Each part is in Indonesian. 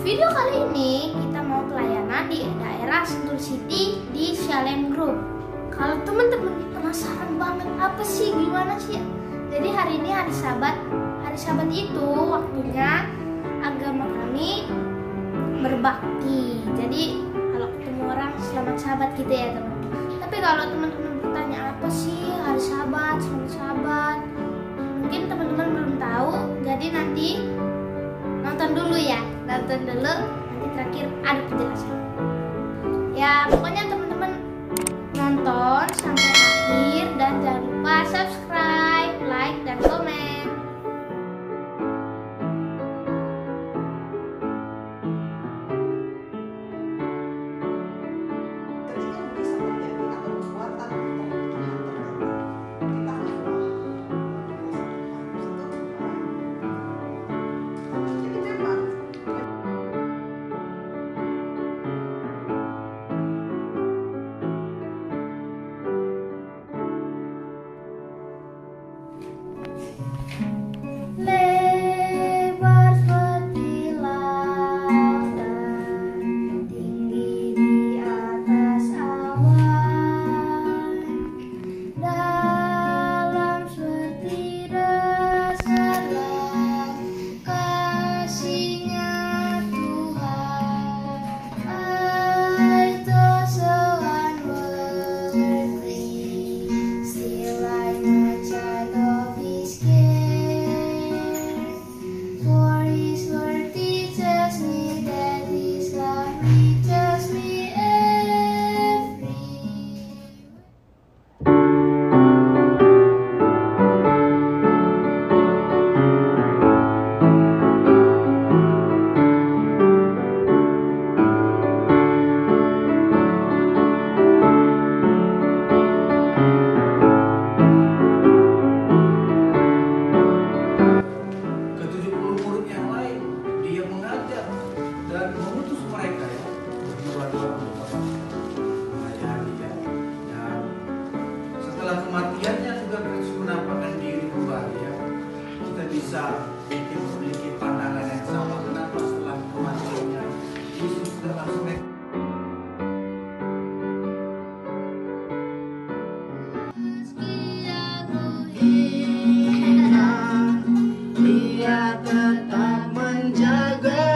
video kali ini kita mau pelayanan di daerah Sentul City di Shalem Group. Kalau teman-teman penasaran banget apa sih, gimana sih? Jadi hari ini hari Sabat. Hari Sabat itu waktunya agama kami berbakti. Jadi kalau ketemu orang selamat Sabat gitu ya teman-teman. Tapi kalau teman-teman bertanya apa sih hari Sabat, selamat Sabat, mungkin teman-teman belum tahu. Jadi nanti nonton dulu, nanti terakhir ada penjelasan. Ya pokoknya teman-teman nonton sampai akhir dan jangan lupa subscribe, like, dan komen. Kematiannya juga terus menampakkan diri kembali ya. Kita bisa mungkin memiliki pandangan yang sama. Kenapa setelah kematiannya Yesus sudah langsung Dia tetap menjaga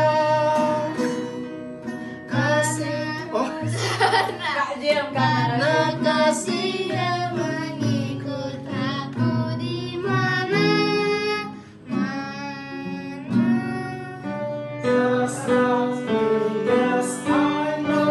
kasih. Karena kasih-Nya mengikut aku di mana-mana. Yes, I know.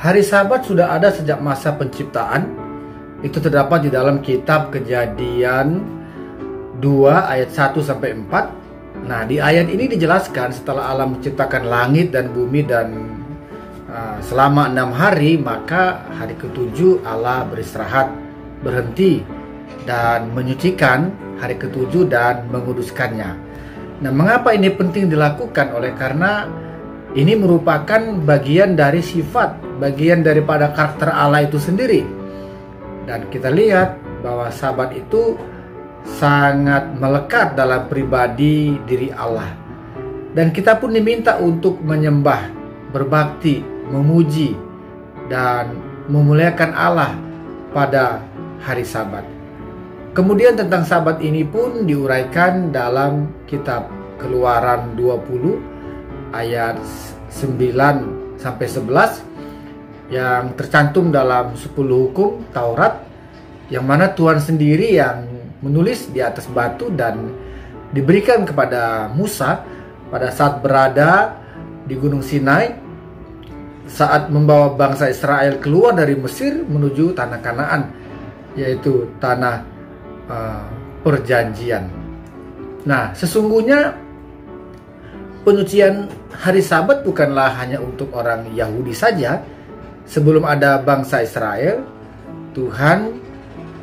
Hari Sabat sudah ada sejak masa penciptaan. Itu terdapat di dalam kitab Kejadian 2 ayat 1 sampai 4. Nah, di ayat ini dijelaskan setelah Allah menciptakan langit dan bumi dan selama 6 hari, maka hari ke-7 Allah beristirahat, berhenti dan menyucikan hari ke-7 dan menguduskannya. Nah, mengapa ini penting dilakukan? Oleh karena ini merupakan bagian dari sifat, bagian daripada karakter Allah itu sendiri. Dan kita lihat bahwa Sabat itu sangat melekat dalam pribadi diri Allah. Dan kita pun diminta untuk menyembah, berbakti, memuji, dan memuliakan Allah pada hari Sabat. Kemudian tentang Sabat ini pun diuraikan dalam kitab Keluaran 20 ayat 9 sampai 11 yang tercantum dalam 10 hukum Taurat, yang mana Tuhan sendiri yang menulis di atas batu dan diberikan kepada Musa pada saat berada di Gunung Sinai saat membawa bangsa Israel keluar dari Mesir menuju tanah Kanaan, yaitu tanah perjanjian. Nah, sesungguhnya penyucian hari Sabat bukanlah hanya untuk orang Yahudi saja. Sebelum ada bangsa Israel, Tuhan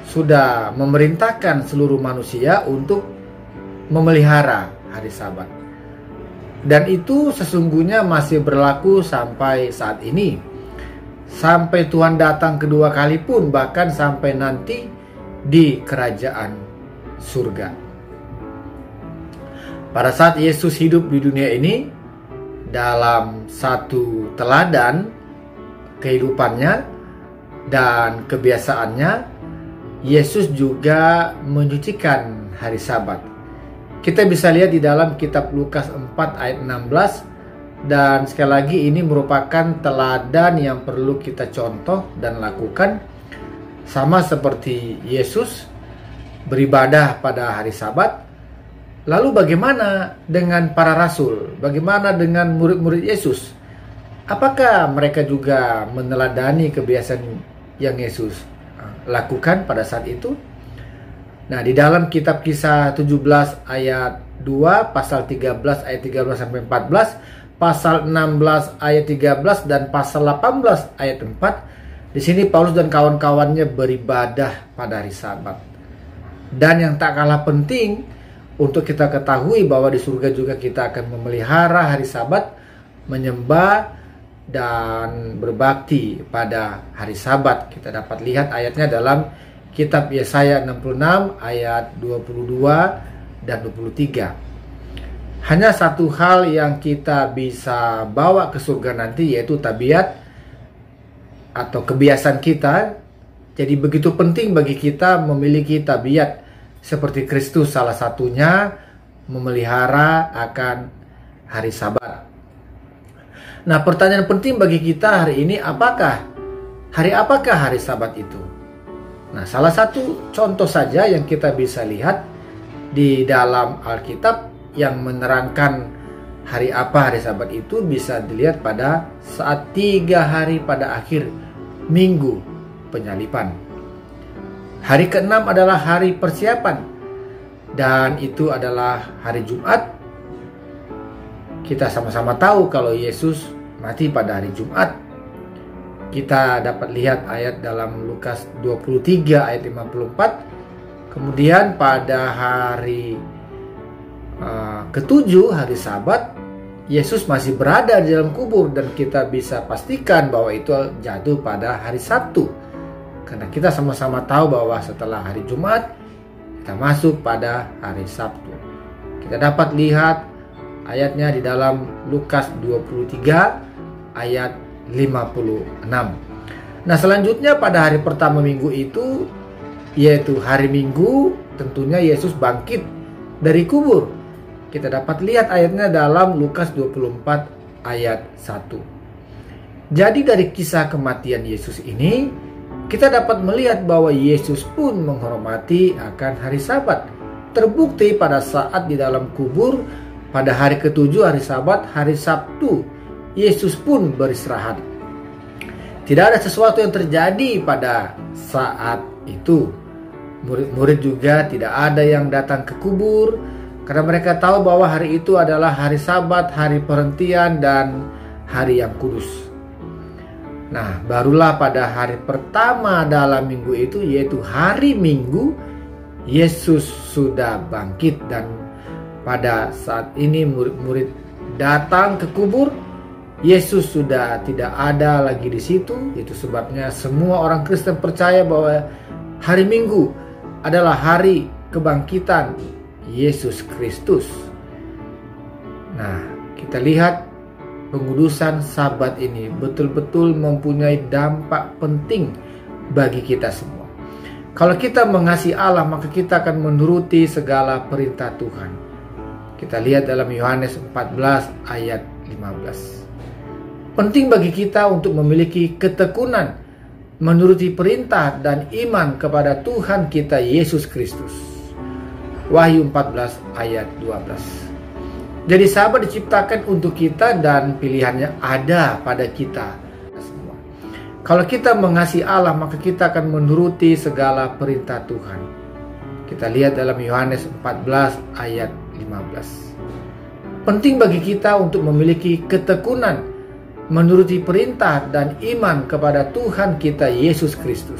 sudah memerintahkan seluruh manusia untuk memelihara hari Sabat. Dan itu sesungguhnya masih berlaku sampai saat ini. Sampai Tuhan datang kedua kali pun, bahkan sampai nanti di kerajaan surga. Pada saat Yesus hidup di dunia ini, dalam satu teladan kehidupannya dan kebiasaannya, Yesus juga menyucikan hari Sabat. Kita bisa lihat di dalam kitab Lukas 4 ayat 16, dan sekali lagi ini merupakan teladan yang perlu kita contoh dan lakukan. Sama seperti Yesus beribadah pada hari Sabat. Lalu bagaimana dengan para rasul? Bagaimana dengan murid-murid Yesus? Apakah mereka juga meneladani kebiasaan yang Yesus lakukan pada saat itu? Nah, di dalam kitab Kisah 17 ayat 2, pasal 13 ayat 13 sampai 14, pasal 16 ayat 13 dan pasal 18 ayat 4, di sini Paulus dan kawan-kawannya beribadah pada hari Sabat. Dan yang tak kalah penting untuk kita ketahui bahwa di surga juga kita akan memelihara hari Sabat, menyembah dan berbakti pada hari Sabat. Kita dapat lihat ayatnya dalam kitab Yesaya 66 ayat 22 dan 23. Hanya satu hal yang kita bisa bawa ke surga nanti, yaitu tabiat atau kebiasaan kita. Jadi begitu penting bagi kita memiliki tabiat seperti Kristus, salah satunya memelihara akan hari Sabat. Nah, pertanyaan penting bagi kita hari ini, apakah hari Sabat itu? Nah, salah satu contoh saja yang kita bisa lihat di dalam Alkitab yang menerangkan hari Sabat itu bisa dilihat pada saat 3 hari pada akhir minggu penyalipan. Hari ke-6 adalah hari persiapan, dan itu adalah hari Jumat. Kita sama-sama tahu kalau Yesus mati pada hari Jumat. Kita dapat lihat ayat dalam Lukas 23 ayat 54. Kemudian pada hari ke-7, hari Sabat, Yesus masih berada di dalam kubur, dan kita bisa pastikan bahwa itu jatuh pada hari Sabtu. Karena kita sama-sama tahu bahwa setelah hari Jumat, kita masuk pada hari Sabtu. Kita dapat lihat ayatnya di dalam Lukas 23 ayat 56. Nah, selanjutnya pada hari pertama minggu itu, yaitu hari Minggu, tentunya Yesus bangkit dari kubur. Kita dapat lihat ayatnya dalam Lukas 24 ayat 1. Jadi dari kisah kematian Yesus ini, kita dapat melihat bahwa Yesus pun menghormati akan hari Sabat. Terbukti pada saat di dalam kubur pada hari ke-7 hari Sabat, hari Sabtu, Yesus pun beristirahat. Tidak ada sesuatu yang terjadi pada saat itu. Murid-murid juga tidak ada yang datang ke kubur, karena mereka tahu bahwa hari itu adalah hari Sabat, hari perhentian, dan hari yang kudus. Nah, barulah pada hari pertama dalam minggu itu, yaitu hari Minggu, Yesus sudah bangkit. Dan pada saat ini murid-murid datang ke kubur, Yesus sudah tidak ada lagi di situ. Itu sebabnya semua orang Kristen percaya bahwa hari Minggu adalah hari kebangkitan Yesus Kristus. Nah, kita lihat pengudusan Sabat ini betul-betul mempunyai dampak penting bagi kita semua. Kalau kita mengasihi Allah, maka kita akan menuruti segala perintah Tuhan. Kita lihat dalam Yohanes 14 ayat 15. Penting bagi kita untuk memiliki ketekunan, menuruti perintah dan iman kepada Tuhan kita Yesus Kristus. Wahyu 14 ayat 12. Jadi Sabat diciptakan untuk kita dan pilihannya ada pada kita semua. Kalau kita mengasihi Allah, maka kita akan menuruti segala perintah Tuhan. Kita lihat dalam Yohanes 14 ayat 15. Penting bagi kita untuk memiliki ketekunan, menuruti perintah dan iman kepada Tuhan kita Yesus Kristus.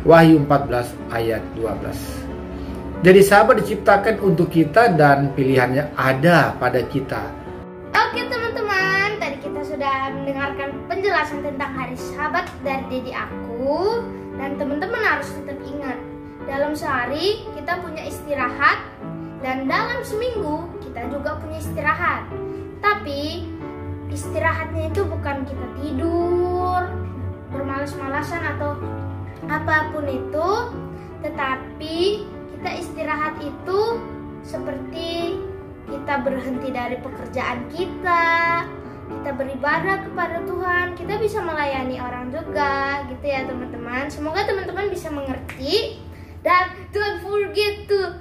Wahyu 14 ayat 12. Jadi sahabat diciptakan untuk kita dan pilihannya ada pada kita. Oke teman-teman, tadi kita sudah mendengarkan penjelasan tentang hari Sabat dari Dedi aku. Dan teman-teman harus tetap ingat, dalam sehari kita punya istirahat, dan dalam seminggu kita juga punya istirahat. Tapi istirahatnya itu bukan kita tidur, bermalas-malasan atau apapun itu, tetapi kita istirahat itu seperti kita berhenti dari pekerjaan kita beribadah kepada Tuhan, kita bisa melayani orang juga gitu ya teman-teman. Semoga teman-teman bisa mengerti dan don't forget to